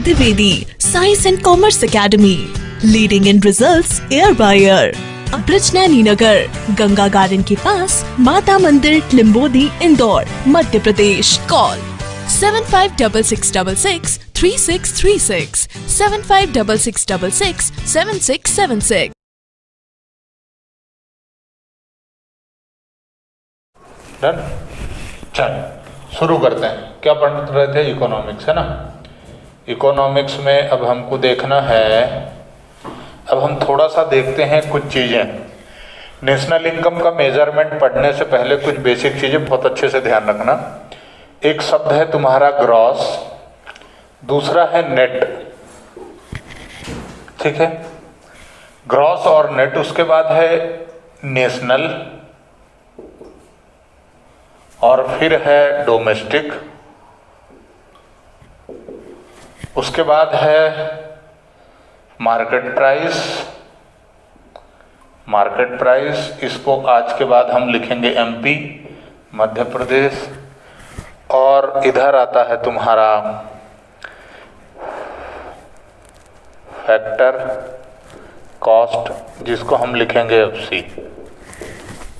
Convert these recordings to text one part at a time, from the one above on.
Divedi Science and Commerce Academy, leading in results year by year. Brajnaini Nagar, Ganga garden के पास, Mata Mandir, Limbodi, Indore, Madhya Pradesh. Call 7566663636, 7566667676। Done. चल शुरू करते हैं। क्या पढ़ रहे थे? इकोनॉमिक्स है ना। इकोनॉमिक्स में अब हमको देखना है, अब हम थोड़ा सा देखते हैं कुछ चीज़ें। नेशनल इनकम का मेजरमेंट पढ़ने से पहले कुछ बेसिक चीज़ें बहुत अच्छे से ध्यान रखना। एक शब्द है तुम्हारा ग्रॉस, दूसरा है नेट, ठीक है, ग्रॉस और नेट। उसके बाद है नेशनल, और फिर है डोमेस्टिक, उसके बाद है मार्केट प्राइस। मार्केट प्राइस इसको आज के बाद हम लिखेंगे एमपी, मध्य प्रदेश। और इधर आता है तुम्हारा फैक्टर कॉस्ट, जिसको हम लिखेंगे एफसी,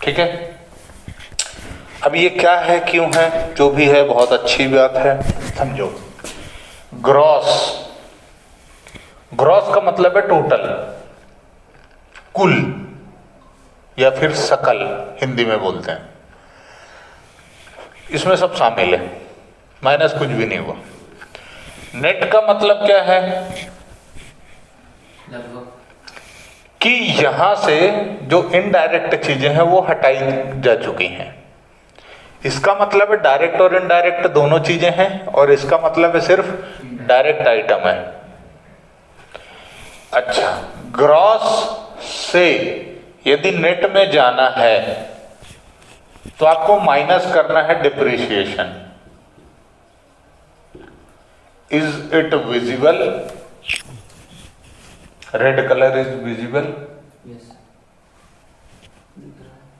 ठीक है। अब ये क्या है, क्यों है, जो भी है बहुत अच्छी बात है, समझो। ग्रॉस, ग्रॉस का मतलब है टोटल, कुल, या फिर सकल हिंदी में बोलते हैं। इसमें सब शामिल है, माइनस कुछ भी नहीं हुआ। नेट का मतलब क्या है कि यहां से जो इनडायरेक्ट चीजें हैं वो हटाई जा चुकी हैं। इसका मतलब है डायरेक्ट और इनडायरेक्ट दोनों चीजें हैं, और इसका मतलब है सिर्फ डायरेक्ट आइटम है। अच्छा, ग्रॉस से यदि नेट में जाना है तो आपको माइनस करना है depreciation. Is it visible? Red colour is visible,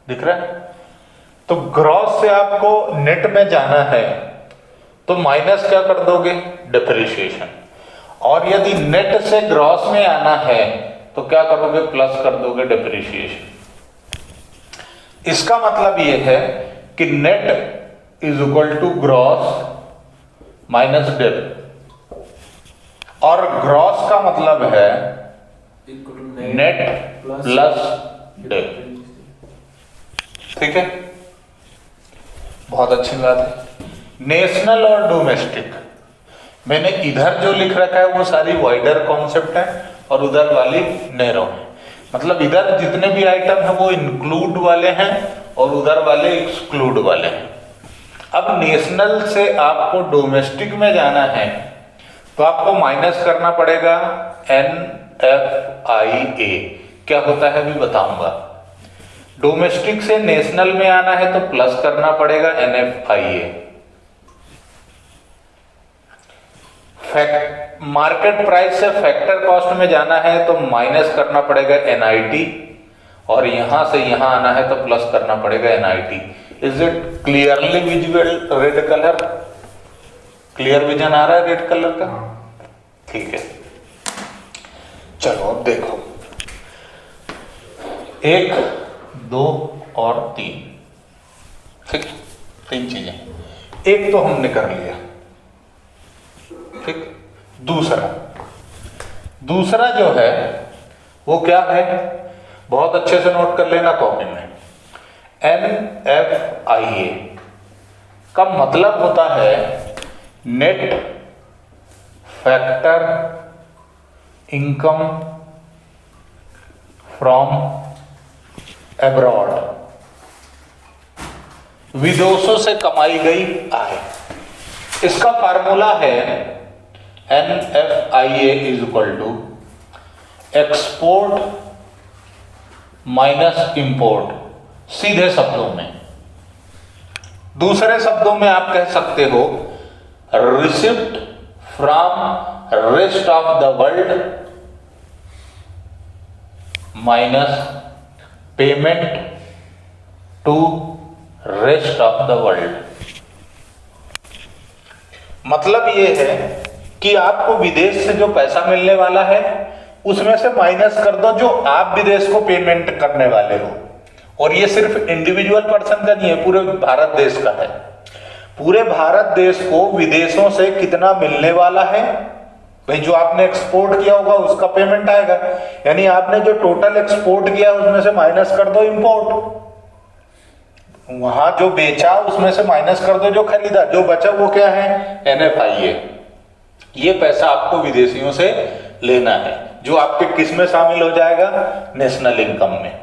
दिख रहा है? तो ग्रॉस से आपको नेट में जाना है तो माइनस क्या कर दोगे? डिप्रिसिएशन। और यदि नेट से ग्रॉस में आना है तो क्या करोगे? प्लस कर दोगे डिप्रिसिएशन। इसका मतलब यह है कि net is equal to gross minus dep, और ग्रॉस का मतलब है नेट प्लस डिप, ठीक है। बहुत अच्छी बात है। नेशनल और डोमेस्टिक, मैंने इधर जो लिख रखा है वो सारी वाइडर कॉन्सेप्ट है और उधर वाली नैरो है। मतलब इधर जितने भी आइटम है वो इंक्लूड वाले हैं और उधर वाले एक्सक्लूड वाले हैं। अब नेशनल से आपको डोमेस्टिक में जाना है तो आपको माइनस करना पड़ेगा NFIA। क्या होता है अभी बताऊंगा। डोमेस्टिक से नेशनल में आना है तो प्लस करना पड़ेगा NFIA। मार्केट प्राइस से फैक्टर कॉस्ट में जाना है तो माइनस करना पड़ेगा NIT, और यहां से यहां आना है तो प्लस करना पड़ेगा NIT। Is it clearly visible? Red colour, clear vision आ रहा है रेड कलर का? ठीक है, चलो अब देखो, 1, 2 और 3, ठीक, 3 चीजें। एक तो हमने कर लिया, ठीक। दूसरा जो है वो क्या है, बहुत अच्छे से नोट कर लेना कॉपी में। NFIA का मतलब होता है net factor income from abroad, विदेशों से कमाई गई आय। इसका फार्मूला है NFIA is equal to export minus import, सीधे शब्दों में। दूसरे शब्दों में आप कह सकते हो receipt from rest of the world minus payment to rest of the world. मतलब ये है कि आपको विदेश से जो पैसा मिलने वाला है उसमें से माइनस कर दो जो आप विदेश को पेमेंट करने वाले हो। और ये सिर्फ इंडिविजुअल पर्सन का नहीं है, पूरे भारत देश का है। पूरे भारत देश को विदेशों से कितना मिलने वाला है भाई, जो आपने एक्सपोर्ट किया होगा उसका पेमेंट आएगा। यानी आपने जो टोटल एक्सपोर्ट किया उसमें से माइनस कर दो इंपोर्ट, वहां जो बेचा उसमें से माइनस कर दो जो खरीदा, जो बचा वो क्या है, NFIA। ये पैसा आपको विदेशियों से लेना है, जो आपके किस में शामिल हो जाएगा, नेशनल इनकम में।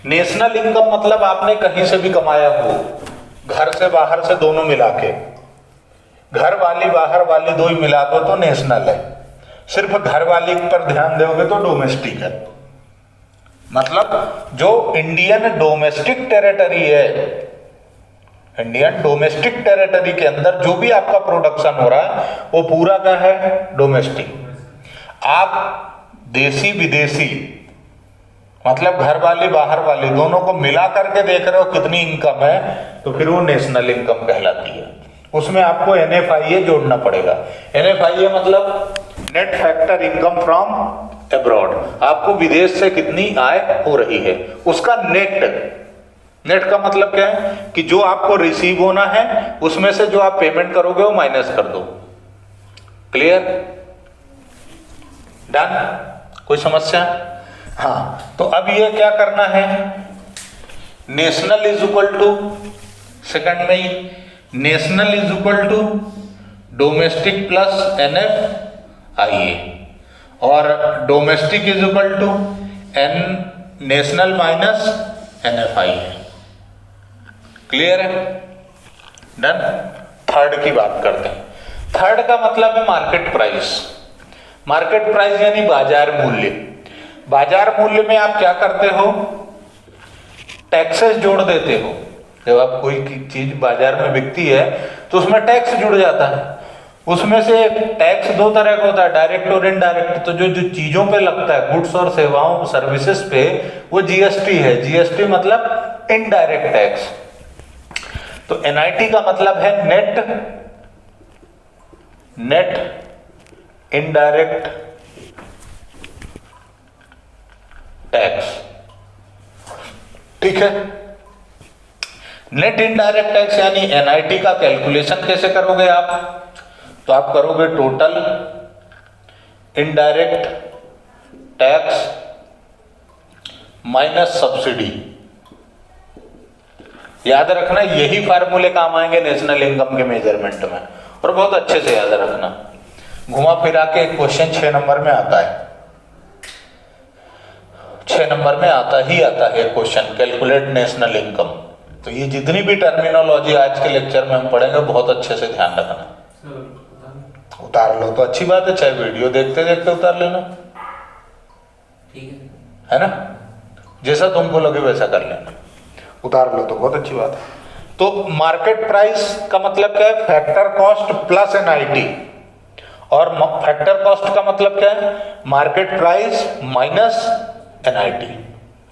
नेशनल इनकम मतलब आपने कहीं से भी कमाया हो, घर से बाहर से दोनों मिला के, घर वाली बाहर वाली दो ही मिला दो तो नेशनल है। सिर्फ घर वाली पर ध्यान दोगे तो डोमेस्टिक है। मतलब जो इंडियन डोमेस्टिक टेरिटरी है, इंडियन डोमेस्टिक टेरिटरी के अंदर जो भी आपका प्रोडक्शन हो रहा है वो पूरा क्या है, डोमेस्टिक। आप देसी विदेशी मतलब घर वाली बाहर वाली दोनों को मिला करके देख रहे हो कितनी इनकम है, तो फिर वो नेशनल इनकम कहलाती है। उसमें आपको NFIA जोड़ना पड़ेगा। NFIA मतलब net factor income from abroad, आपको विदेश से कितनी आय हो रही है उसका नेट का मतलब क्या है कि जो आपको रिसीव होना है उसमें से जो आप पेमेंट करोगे वो माइनस कर दो। क्लियर, डन, कोई समस्या? हाँ, तो अब ये क्या करना है, national is equal to, second में ही national is equal to domestic plus NFIA, और domestic is equal to national minus NFIA। Clear है, डन। थर्ड की बात करते हैं। थर्ड का मतलब है मार्केट प्राइस। मार्केट प्राइस यानी बाजार मूल्य। बाजार मूल्य में आप क्या करते हो, टैक्सेस जोड़ देते हो। जब आप कोई चीज बाजार में बिकती है तो उसमें टैक्स जुड़ जाता है। उसमें से टैक्स दो तरह का होता है, डायरेक्ट और इनडायरेक्ट। तो जो चीजों पे लगता है, गुड्स और सेवाओं सर्विसेज पे, वो GST है। GST मतलब इनडायरेक्ट टैक्स। तो NIT का मतलब है नेट इनडायरेक्ट टैक्स। ठीक है, नेट इनडायरेक्ट टैक्स यानी NIT का कैलकुलेशन कैसे करोगे आप, तो आप करोगे total indirect tax minus subsidy. याद रखना यही फार्मूले काम आएंगे नेशनल इनकम के मेजरमेंट में, और बहुत अच्छे से याद रखना। घुमा फिरा के क्वेश्चन 6 नंबर में आता है, 6 नंबर में आता है क्वेश्चन, कैलकुलेट नेशनल इनकम। तो ये जितनी भी टर्मिनोलॉजी आज के लेक्चर में हम पढ़ेंगे बहुत अच्छे से ध्यान रखना। उतार लो तो अच्छी बात है, चाहे वीडियो देखते देखते उतार लेना, ठीक है ना, जैसा तुमको लगे वैसा कर लेना। उतार लो तो बहुत अच्छी बात है। तो मार्केट प्राइस का मतलब क्या है, फैक्टर कॉस्ट प्लस NIT। और फैक्टर कॉस्ट का मतलब क्या है, मार्केट प्राइस माइनस NIT।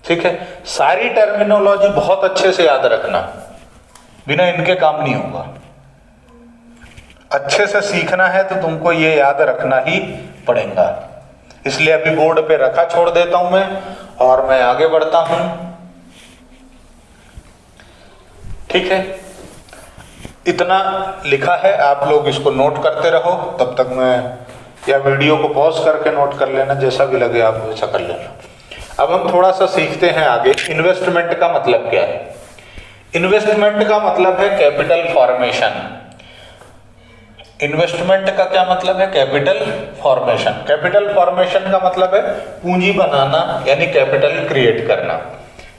ठीक है, सारी टर्मिनोलॉजी बहुत अच्छे से याद रखना, बिना इनके काम नहीं होगा। अच्छे से सीखना है तो तुमको ये याद रखना ही पड़ेगा। इसलिए अभी बोर्ड पे रखा छोड़ देता हूं मैं, और मैं आगे बढ़ता हूं। ठीक है, इतना लिखा है, आप लोग इसको नोट करते रहो। तब तक मैं या वीडियो को पॉज करके नोट कर लेना, जैसा भी लगे आप वैसा कर लेना। अब हम थोड़ा सा सीखते हैं आगे। इन्वेस्टमेंट का मतलब क्या है? इन्वेस्टमेंट का मतलब है कैपिटल फॉर्मेशन। इन्वेस्टमेंट का क्या मतलब है? Capital formation. कैपिटल फॉर्मेशन का मतलब है पूंजी बनाना, यानी कैपिटल क्रिएट करना।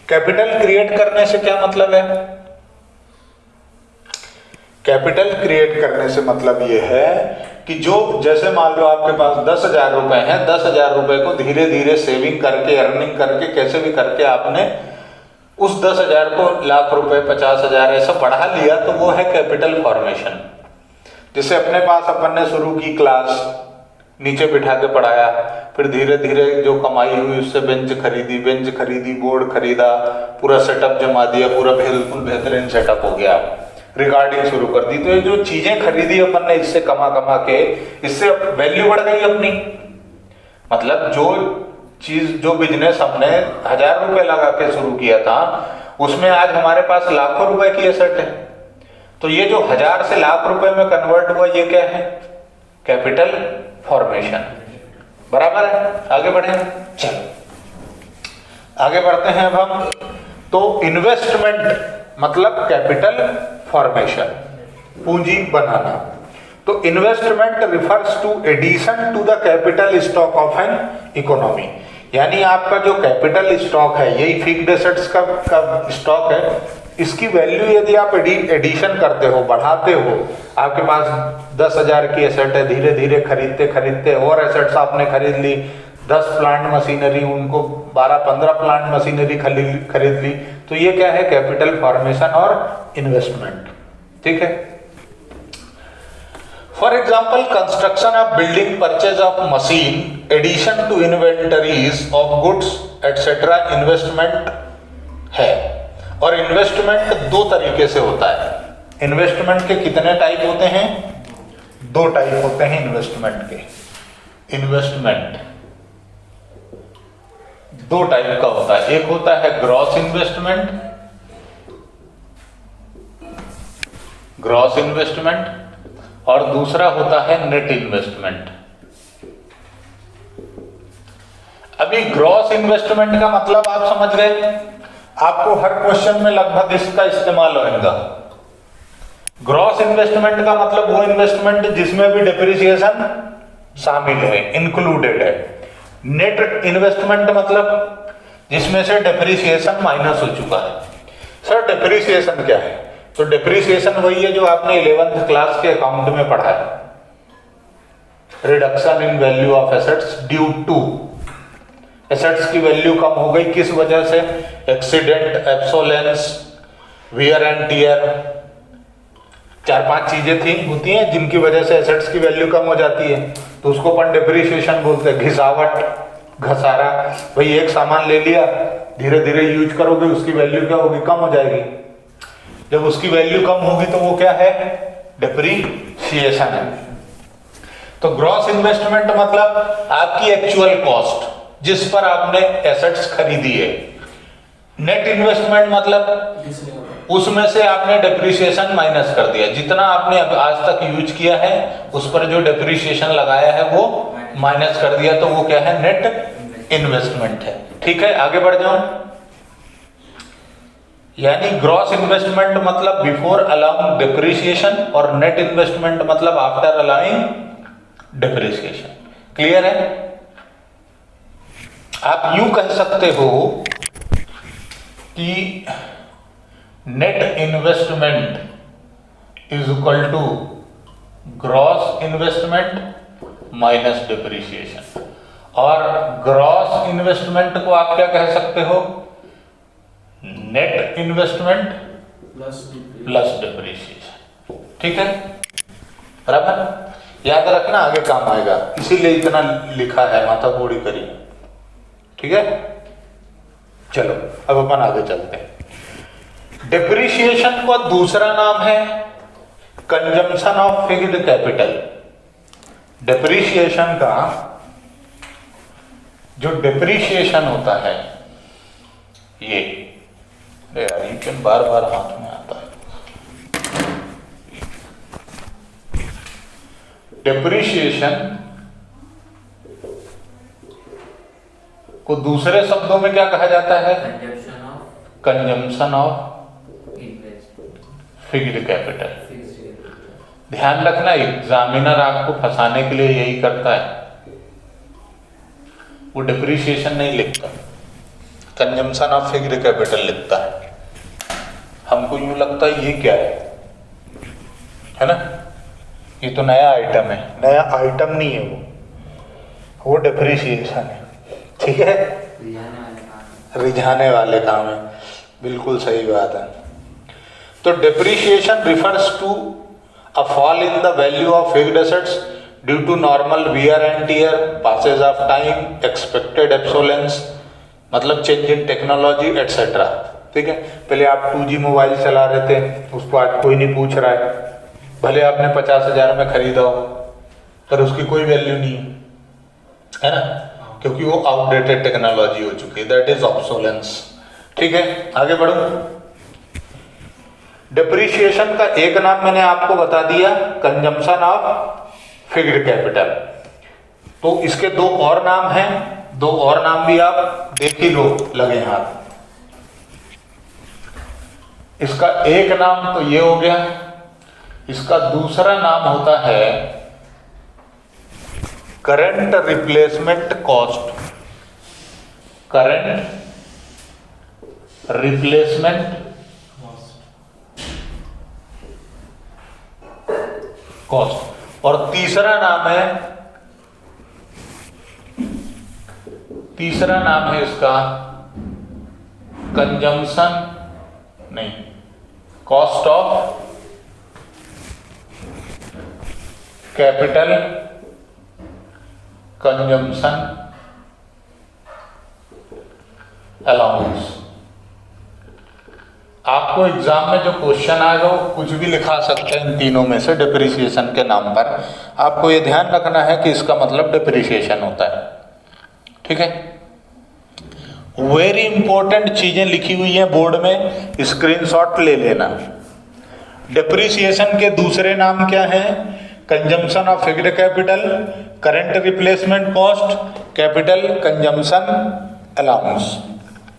कैपिटल क्रिएट करने से क्या मतलब है? कैपिटल क्रिएट करने से मतलब ये है कि जो, जैसे मान लो आपके पास 10,000 रुपए हैं, 10,000 रुपए को धीरे धीरे सेविंग करके, अर्निंग करके, कैसे भी करके आपने उस 10,000 को लाख रुपए, 50,000 ऐसा बढ़ा लिया, तो वो है कैपिटल फॉर्मेशन। जैसे अपने पास अपन ने शुरू की क्लास, नीचे बिठा के पढ़ाया, फिर धीरे धीरे जो कमाई हुई उससे बेंच खरीदी, बोर्ड खरीदा, पूरा सेटअप जमा दिया, पूरा बिल्कुल बेहतरीन सेटअप हो गया। रिगार्डिंग शुरू कर दी। तो ये जो चीजें खरीदी अपन ने इससे कमा कमा के, इससे वैल्यू बढ़ गई अपनी। मतलब जो चीज, जो बिजनेस हमने 1000 रुपए लगा के शुरू किया था, उसमें आज हमारे पास लाखों रुपए की एसेट है। तो ये जो 1000 से लाख रुपए में कन्वर्ट हुआ, ये क्या है? Capital formation. बराबर है? आगे बढ़े, चलो आगे बढ़ते हैं अब हम। तो इन्वेस्टमेंट मतलब कैपिटल फॉर्मेशन, पूंजी बनाना। तो investment refers to addition to the capital stock of an economy. यानी आपका जो कैपिटल स्टॉक है, यही फिक्स्ड एसेट्स का स्टॉक है, इसकी वैल्यू यदि आप एडिशन करते हो, बढ़ाते हो, आपके पास 10,000 की एसेट है, धीरे धीरे खरीदते खरीदते और एसेट्स आपने खरीद ली, 10 प्लांट मशीनरी, उनको 12-15 प्लांट मशीनरी खरीद ली, तो ये क्या है? कैपिटल फॉर्मेशन और इन्वेस्टमेंट। ठीक है। For example, construction of building, purchase of machine, addition to inventories of goods etcetera investment है। और इन्वेस्टमेंट दो तरीके से होता है। इन्वेस्टमेंट के कितने टाइप होते हैं? 2 टाइप होते हैं इन्वेस्टमेंट के। इन्वेस्टमेंट 2 टाइप का होता है। एक होता है ग्रॉस इन्वेस्टमेंट, ग्रॉस इन्वेस्टमेंट, और दूसरा होता है नेट इन्वेस्टमेंट। अभी ग्रॉस इन्वेस्टमेंट का मतलब आप समझ गए, आपको हर क्वेश्चन में लगभग इसका इस्तेमाल होगा। ग्रॉस इन्वेस्टमेंट का मतलब वो इन्वेस्टमेंट जिसमें भी डिप्रिसिएशन शामिल है, इंक्लूडेड है। नेट इन्वेस्टमेंट मतलब जिसमें से डिप्रिसिएशन माइनस हो चुका है। सर डिप्रिसिएशन क्या है? तो डिप्रिसिएशन वही है जो आपने 11th क्लास के अकाउंट में पढ़ा है, reduction in value of assets due to, assets की वैल्यू कम हो गई किस वजह से? Accident, obsolescence, wear and tear, 4-5 चीजें थी होती हैं जिनकी वजह से एसेट्स की वैल्यू कम हो जाती है, तो उसको अपन डिप्रिसिएशन बोलते हैं। घिसावट, घसारा, भाई एक सामान ले लिया, धीरे धीरे यूज करोगे, उसकी वैल्यू क्या होगी? कम हो जाएगी। जब उसकी वैल्यू कम होगी तो वो क्या है? डिप्रिसिएशन है। तो ग्रॉस इन्वेस्टमेंट मतलब आपकी एक्चुअल कॉस्ट जिस पर आपने एसेट्स खरीदी है। नेट इन्वेस्टमेंट मतलब उसमें से आपने डिप्रिसिएशन माइनस कर दिया, जितना आपने आज तक यूज किया है उस पर जो डिप्रिसिएशन लगाया है वो माइनस कर दिया, तो वो क्या है? नेट इन्वेस्टमेंट है। ठीक है, आगे बढ़ जाऊं। यानी ग्रॉस इन्वेस्टमेंट मतलब बिफोर अलाउइंग डिप्रिसिएशन, और नेट इन्वेस्टमेंट मतलब आफ्टर अलाउइंग डिप्रिसिएशन। क्लियर है? आप यूं कह सकते हो कि net investment is equal to gross investment minus depreciation, और ग्रॉस इन्वेस्टमेंट को आप क्या कह सकते हो? Net investment plus depreciation. ठीक है, बराबर? याद रखना, आगे काम आएगा, इसीलिए इतना लिखा है, माथा गोड़ी करी। ठीक है, चलो अब अपन आगे चलते हैं। डिप्रिसिएशन का दूसरा नाम है consumption of fixed capital. Depreciation का जो डिप्रिसिएशन होता है, ये यार ये पेन बार बार हाथ में आता है। डिप्रिसिएशन को दूसरे शब्दों में क्या कहा जाता है? Consumption of fixed capital. ध्यान रखना, एग्जामिनर आपको फंसाने के लिए यही करता है, वो डिप्रिसिएशन नहीं लिखता, कंजम्पशन ऑफ फिक्स्ड कैपिटल लिखता है। हमको यूं लगता है ये क्या है ना? ये तो नया आइटम है। नया आइटम नहीं है वो डिप्रिसिएशन है। ठीक है, रिझाने वाले काम है, बिल्कुल सही बात है। तो depreciation refers to a fall in the value of fixed assets due to normal wear and tear, passage of time, expected obsolescence, मतलब चेंज इन टेक्नोलॉजी एटसेट्रा। ठीक है। पहले आप 2G मोबाइल चला रहे थे, उसको आज कोई नहीं पूछ रहा है, भले आपने 50,000 में खरीदा हो, पर उसकी कोई वैल्यू नहीं है ना, क्योंकि वो आउटडेटेड टेक्नोलॉजी हो चुकी है, दैट इज ऑब्सोलेंस। ठीक है, आगे बढ़ो। डिप्रिसिएशन का एक नाम मैंने आपको बता दिया, कंजम्पशन ऑफ फिक्स्ड कैपिटल। तो इसके दो और नाम हैं, दो और नाम भी आप देख ही लो लगे हाथ। इसका एक नाम तो ये हो गया, इसका दूसरा नाम होता है current replacement cost. Current replacement cost. और तीसरा नाम है इसका कंजम्पशन, नहीं, cost of capital consumption allowance. आपको एग्जाम में जो क्वेश्चन आएगा वो कुछ भी लिखा सकते हैं इन तीनों में से डिप्रिसिएशन के नाम पर। आपको ये ध्यान रखना है कि इसका मतलब डिप्रिसिएशन होता है। ठीक है, वेरी इंपॉर्टेंट चीजें लिखी हुई हैं बोर्ड में, स्क्रीनशॉट ले लेना। डिप्रिसिएशन के दूसरे नाम क्या है? Consumption of fixed capital, current replacement cost, capital consumption allowance.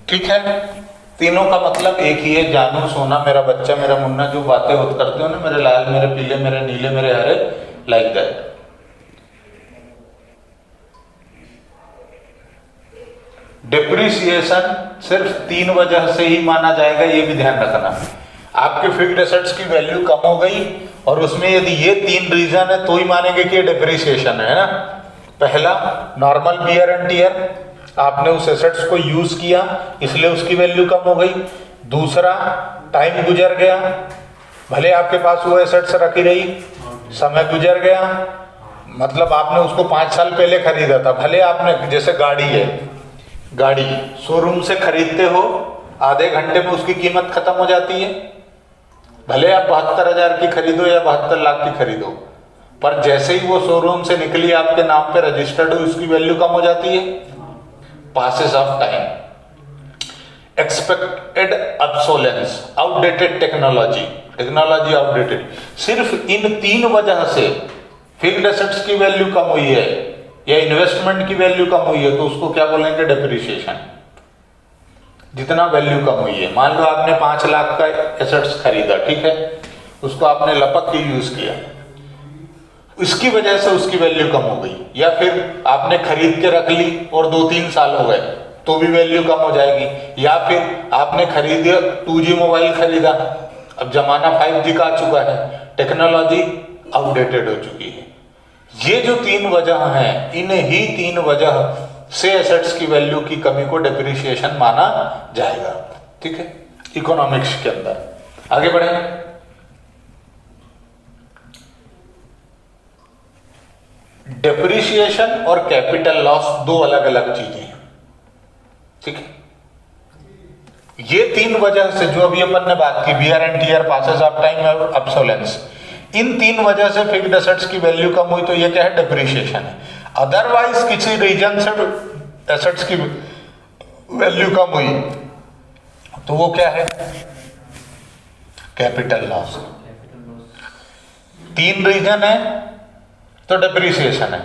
ठीक है, तीनों का मतलब एक ही है। जानू, सोना, मेरा बच्चा, मेरा मुन्ना, जो बातें होत करते हो ना, मेरे लाल, मेरे पीले, मेरे नीले, मेरे हरे, लाइक दैट। डिप्रिसिएशन सिर्फ 3 वजह से ही माना जाएगा, ये भी ध्यान रखना। आपके फिक्स्ड एसेट्स की वैल्यू कम हो गई और उसमें यदि ये 3 रीजन है तो ही मानेंगे कि ये डिप्रिसिएशन है ना। पहला, नॉर्मल वियर एंड टियर, आपने उस एसेट्स को यूज किया इसलिए उसकी वैल्यू कम हो गई। दूसरा, टाइम गुजर गया, भले आपके पास वो एसेट्स रखी रही, समय गुजर गया, मतलब आपने उसको 5 साल पहले खरीदा था, भले आपने, जैसे गाड़ी है, गाड़ी शोरूम से खरीदते हो, आधे घंटे में उसकी कीमत खत्म हो जाती है, भले आप 72,000 की खरीदो या 72 लाख की खरीदो, पर जैसे ही वो शोरूम से निकली आपके नाम पे रजिस्टर्ड हुई, उसकी वैल्यू कम हो जाती है। Passage of time, expected obsolescence, outdated technology, technology outdated. सिर्फ इन 3 वजह से फिक्स्ड एसेट्स की वैल्यू कम हुई है या इन्वेस्टमेंट की वैल्यू कम हुई है, तो उसको क्या बोलेंगे? डिप्रिसिएशन। जितना वैल्यू कम हुई है, मान लो आपने 5 लाख का एसेट्स खरीदा, ठीक है, उसको आपने लपक के यूज किया, इसकी वजह से उसकी वैल्यू कम हो गई, या फिर आपने खरीद के रख ली और 2-3 साल हो गए तो भी वैल्यू कम हो जाएगी, या फिर आपने खरीद 2G मोबाइल खरीदा, अब जमाना 5G का आ चुका है, टेक्नोलॉजी आउटडेटेड हो चुकी है। ये जो 3 वजह हैं, इन्हीं 3 वजह से एसेट्स की वैल्यू की कमी को डिप्रिसिएशन माना जाएगा। ठीक है, इकोनॉमिक्स के अंदर। आगे बढ़े, डिप्रिसिएशन और कैपिटल लॉस 2 अलग अलग चीजें हैं। ठीक है, ये 3 वजह से जो अभी अपन ने बात की, wear and tier, passes of time और ऑब्सोलेंस, इन 3 वजह से फिक्स्ड एसेट्स की वैल्यू कम हुई, तो ये क्या है? डिप्रिसिएशन है। अदरवाइज किसी रीजन से एसेट्स की वैल्यू कम हुई तो वो क्या है? Capital loss. 3 रीजन है तो डिप्रिसिएशन है,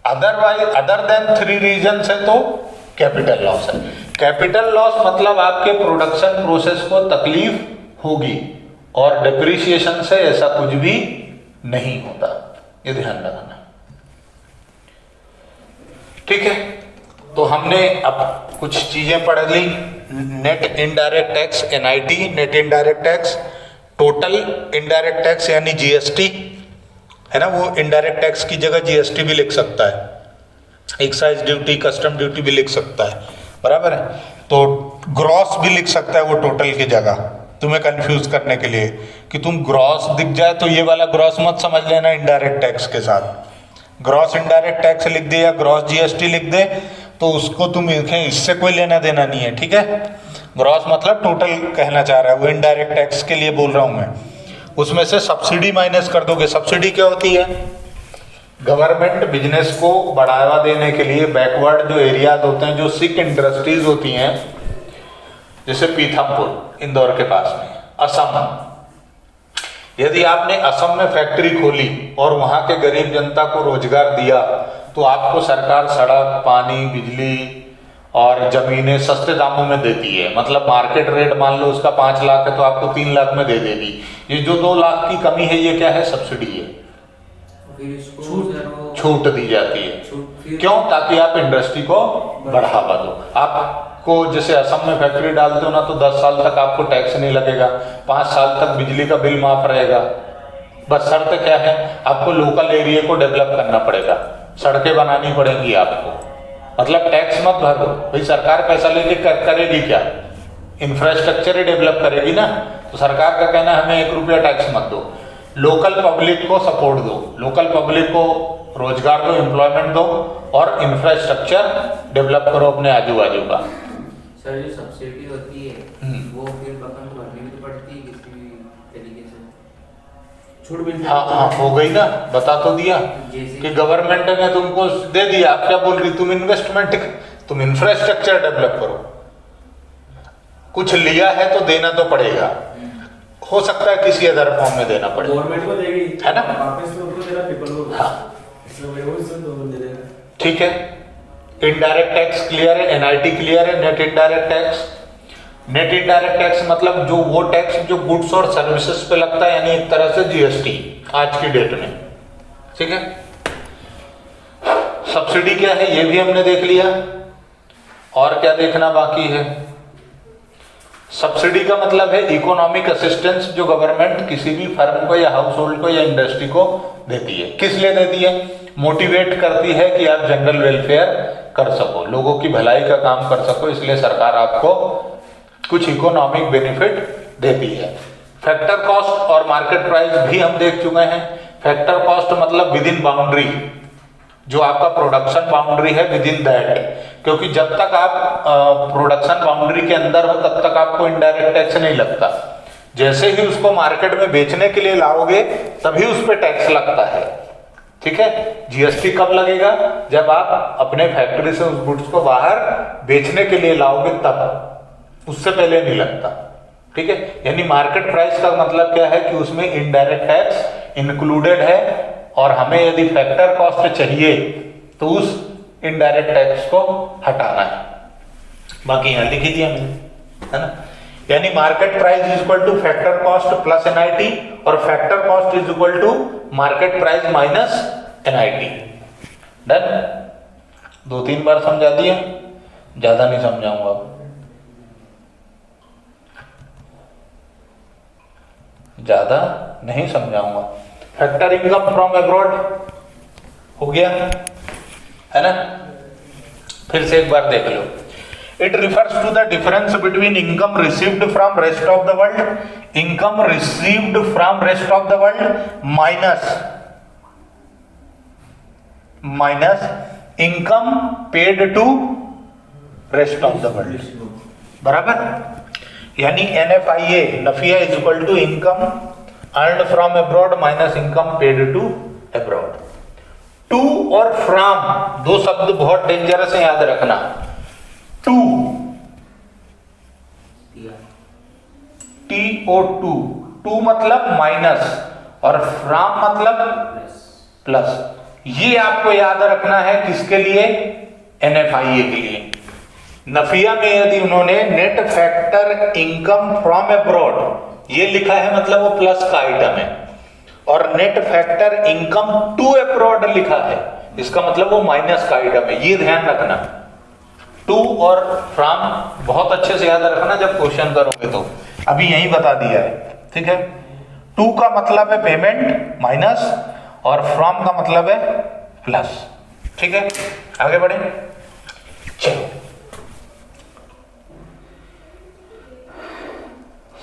अदरवाइज अदर देन 3 रीजन है तो कैपिटल लॉस है। कैपिटल लॉस मतलब आपके प्रोडक्शन प्रोसेस को तकलीफ होगी, और डिप्रिसिएशन से ऐसा कुछ भी नहीं होता, ये ध्यान रखना। ठीक है, तो हमने अब कुछ चीजें पढ़ ली, net indirect tax NIT, net indirect tax, total indirect tax यानी GST है ना, वो इनडायरेक्ट टैक्स की जगह GST भी लिख सकता है, एक्साइज ड्यूटी, कस्टम ड्यूटी भी लिख सकता है, बराबर है। तो ग्रॉस भी लिख सकता है वो टोटल की जगह, तुम्हें कंफ्यूज करने के लिए कि तुम ग्रॉस दिख जाए तो ये वाला ग्रॉस मत समझ लेना इनडायरेक्ट टैक्स के साथ। ग्रॉस इनडायरेक्ट टैक्स लिख दे या ग्रॉस GST लिख दे तो उसको तुम लिखें, इससे कोई लेना देना नहीं है। ठीक है, ग्रॉस मतलब टोटल कहना चाह रहा है वो, इनडायरेक्ट टैक्स के लिए बोल रहा हूं मैं। उसमें से सब्सिडी माइनस कर दोगे। सब्सिडी क्या होती है? गवर्नमेंट बिजनेस को बढ़ावा देने के लिए बैकवर्ड जो एरियाज होते हैं, जो सिक इंडस्ट्रीज होती हैं, जैसे पीथमपुर इंदौर के पास में, असम, यदि आपने असम में फैक्ट्री खोली और वहां के गरीब जनता को रोजगार दिया तो आपको सरकार सड़क, पानी, बिजली और जमीनें सस्ते दामों में देती है। मतलब मार्केट रेट मान लो उसका 5 लाख है तो आपको 3 लाख में दे देगी। ये जो 2 लाख की कमी है ये क्या है? सब्सिडी है, छूट दी जाती है। क्यों? ताकि आप इंडस्ट्री को बढ़ावा दो। आपको जैसे असम में फैक्ट्री डालते हो ना तो 10 साल तक आपको टैक्स नहीं लगेगा, 5 साल तक बिजली का बिल माफ रहेगा। बस शर्त क्या है? आपको लोकल एरिया को डेवलप करना पड़ेगा, सड़कें बनानी पड़ेंगी आपको। मतलब टैक्स मत भरो भाई, सरकार पैसा लेके करेगी क्या? इंफ्रास्ट्रक्चर ही डेवलप करेगी ना। तो सरकार का कहना है हमें 1 रुपया टैक्स मत दो, लोकल पब्लिक को सपोर्ट दो, लोकल पब्लिक को रोजगार दो, एम्प्लॉयमेंट दो और इंफ्रास्ट्रक्चर डेवलप करो अपने आजू बाजू का। सर जो सब्सिडी होती है वो फिर अपन को भरनी भी पड़ती है किसी भी तरीके से, छूट मिलती है। हाँ, हो गई ना, बता तो दिया कि गवर्नमेंट ने तुमको दे दिया। आप क्या बोल रही? तुम इन्वेस्टमेंट, तुम इंफ्रास्ट्रक्चर डेवलप करो। कुछ लिया है तो देना तो पड़ेगा। हो सकता है किसी अदर फॉर्म में देना पड़े, गवर्नमेंट को देगी है ना? वापस तो उनको देना, पीपल को। हाँ, दे देगा। ठीक है। इनडायरेक्ट टैक्स क्लियर है, एनआईटी क्लियर है। Net indirect tax, net indirect tax मतलब जो वो टैक्स जो गुड्स और सर्विसेज पे लगता है, यानी एक तरह से जीएसटी आज की डेट में। ठीक है। सब्सिडी क्या है ये भी हमने देख लिया। और क्या देखना बाकी है? सब्सिडी का मतलब है इकोनॉमिक असिस्टेंस जो गवर्नमेंट किसी भी फर्म को या हाउस होल्ड को या इंडस्ट्री को देती है। किस लिए देती है? मोटिवेट करती है कि आप जनरल वेलफेयर कर सको, लोगों की भलाई का काम कर सको, इसलिए सरकार आपको कुछ इकोनॉमिक बेनिफिट देती है। फैक्टर कॉस्ट और मार्केट प्राइस भी हम देख चुके हैं। फैक्टर कॉस्ट मतलब विद इन बाउंड्री, जो आपका प्रोडक्शन बाउंड्री है विद इन दैट, क्योंकि जब तक आप प्रोडक्शन बाउंड्री के अंदर हो तब तक आपको इनडायरेक्ट टैक्स नहीं लगता। जैसे ही उसको मार्केट में बेचने के लिए लाओगे तभी उस पर टैक्स लगता है। ठीक है। जीएसटी कब लगेगा? जब आप अपने फैक्ट्री से उस गुड्स को बाहर बेचने के लिए लाओगे तब, उससे पहले नहीं लगता। ठीक है। यानी मार्केट प्राइस का मतलब क्या है कि उसमें इनडायरेक्ट टैक्स इंक्लूडेड है और हमें यदि फैक्टर कॉस्ट चाहिए तो उस इनडायरेक्ट टैक्स को हटाना है। बाकी यहां लिख दिया मैंने, है ना। यानी market price is equal to factor cost plus NIT और factor cost is equal to market price minus NIT. Done. 2-3 बार समझा दिया, ज्यादा नहीं समझाऊंगा। ज्यादा नहीं समझाऊंगा। फैक्टर इनकम फ्रॉम अब्रॉड हो गया, है ना। फिर से एक बार देख लो। It refers to the difference between income received from rest of the world, income received from rest of the world minus income paid to rest of the world, बराबर। यानी NFIA, NFIA is equal to income earned from abroad minus income paid to abroad. To और from दो शब्द बहुत dangerous है, याद रखना। To, TO2, to मतलब माइनस और फ्रॉम मतलब प्लस। ये आपको याद रखना है किसके लिए? NFIA के लिए। नफिया में यदि उन्होंने net factor income from abroad ये लिखा है मतलब वो प्लस का आइटम है, और net factor income to abroad लिखा है इसका मतलब वो माइनस का आइटम है। ये ध्यान रखना। टू और फ्रॉम बहुत अच्छे से याद रखना जब क्वेश्चन करोगे तो। अभी यही बता दिया है, ठीक है। टू का मतलब है पेमेंट माइनस और फ्रॉम का मतलब है प्लस। ठीक है, आगे बढ़े। चलो,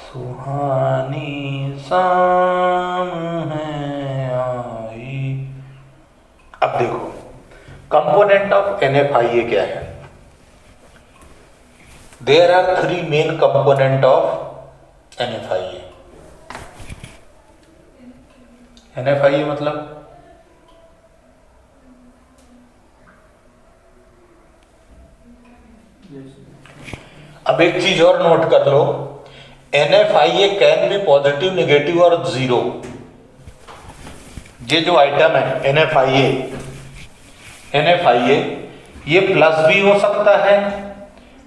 सुहानी शाम है आई। अब देखो कंपोनेंट ऑफ NFIA क्या है। There are 3 main component of NFIA। NFIA मतलब अब एक चीज और नोट कर लो, NFIA can be positive, negative और जीरो। ये जो आइटम है NFIA ये प्लस भी हो सकता है,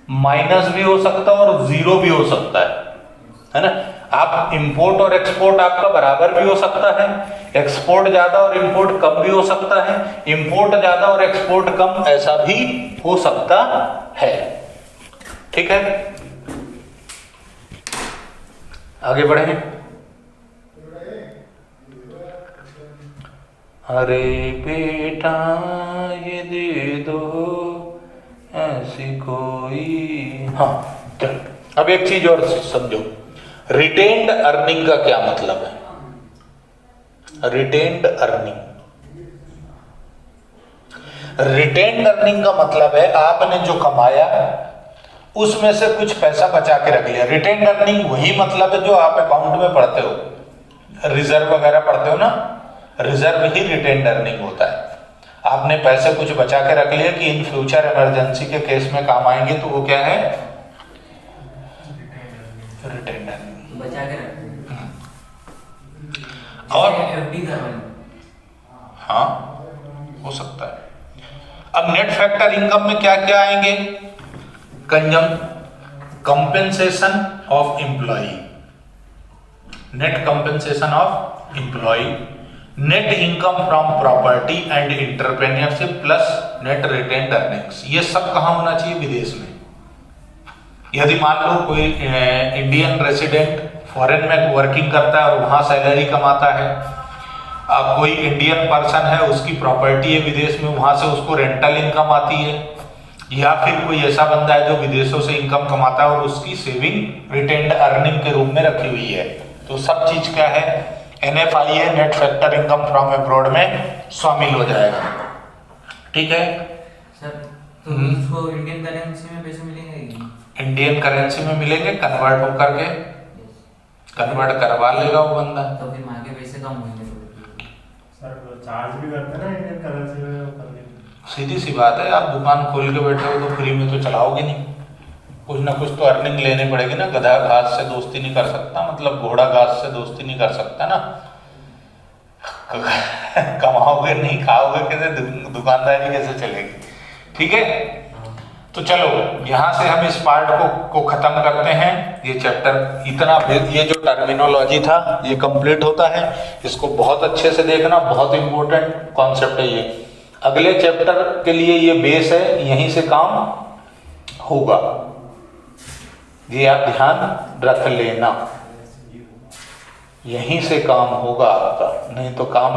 माइनस भी हो सकता है और जीरो भी हो सकता है ना। आप इंपोर्ट और एक्सपोर्ट आपका बराबर भी हो सकता है, एक्सपोर्ट ज्यादा और इंपोर्ट कम भी हो सकता है, इंपोर्ट ज्यादा और एक्सपोर्ट कम ऐसा भी हो सकता है। ठीक है, आगे बढ़े। अरे बेटा ये दे दो ऐसी कोई, हाँ चल। अब एक चीज और समझो, रिटेन्ड अर्निंग का क्या मतलब है। रिटेन्ड अर्निंग, रिटेन्ड अर्निंग का मतलब है आपने जो कमाया उसमें से कुछ पैसा बचा के रख लिया। रिटेन्ड अर्निंग वही मतलब है जो आप अकाउंट में पढ़ते हो, रिजर्व वगैरह पढ़ते हो ना, रिजर्व ही रिटेन्ड अर्निंग होता है। आपने पैसे कुछ बचा के रख लिए कि इन फ्यूचर इमरजेंसी के केस में काम आएंगे, तो वो क्या है, रिटेन्ड अर्निंग। बचा के रखते हैं। और FD करवानी, हाँ हो सकता है। अब नेट फैक्टर इनकम में क्या क्या आएंगे, compensation of employee, net compensation of employee, net income from property and entrepreneurship plus net retained earnings. ये सब कहाँ होना चाहिए, विदेश में। यदि मान लो कोई इंडियन रेसिडेंट फॉरेन में वर्किंग करता है और वहाँ सैलरी कमाता है, कोई इंडियन पर्सन है उसकी प्रॉपर्टी है विदेश में, वहाँ से उसको रेंटल इनकम आती है, या फिर कोई ऐसा बंदा है जो विदेशों से इनकम कमाता है और उसकी सेविंग रिटेन्ड अर्निंग के रूप में रखी हुई है, तो सब चीज क्या है, NFIA net factor income from abroad में शामिल हो जाएगा। ठीक है सर, तो उसको इंडियन करेंसी में पैसे मिलेंगे, इंडियन करेंसी में मिलेंगे, कन्वर्ट होकर के कन्वर्ट करवा लेगा वो बंदा। तो फिर वहाँ के पैसे कम होंगे सर, चार्ज भी करते हैं ना इंडियन करेंसी में करने में। सीधी सी बात है, आप दुकान खोल के बैठे हो तो फ्री में तो चलाओगे नहीं, कुछ ना कुछ तो अर्निंग लेनी पड़ेगी ना। गधा घास से दोस्ती नहीं कर सकता, मतलब घोड़ा घास से दोस्ती नहीं कर सकता ना। कमाओगे नहीं, खाओगे कैसे, दुकानदारी कैसे चलेगी। ठीक है, तो चलो यहाँ से हम इस पार्ट को खत्म करते हैं। ये चैप्टर इतना, ये जो टर्मिनोलॉजी था ये कंप्लीट होता है। इसको बहुत अच्छे से देखना, बहुत इंपॉर्टेंट कॉन्सेप्ट है ये। अगले चैप्टर के लिए ये बेस है, यहीं से काम होगा, ये आप ध्यान रख लेना, यहीं से काम होगा आपका। नहीं तो काम,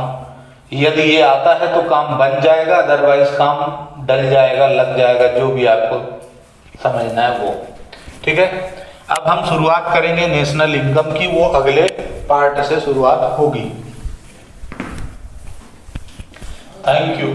यदि ये आता है तो काम बन जाएगा, अदरवाइज काम डल जाएगा, लग जाएगा, जो भी आपको समझना है वो। ठीक है, अब हम शुरुआत करेंगे नेशनल इनकम की, वो अगले पार्ट से शुरुआत होगी। Thank you.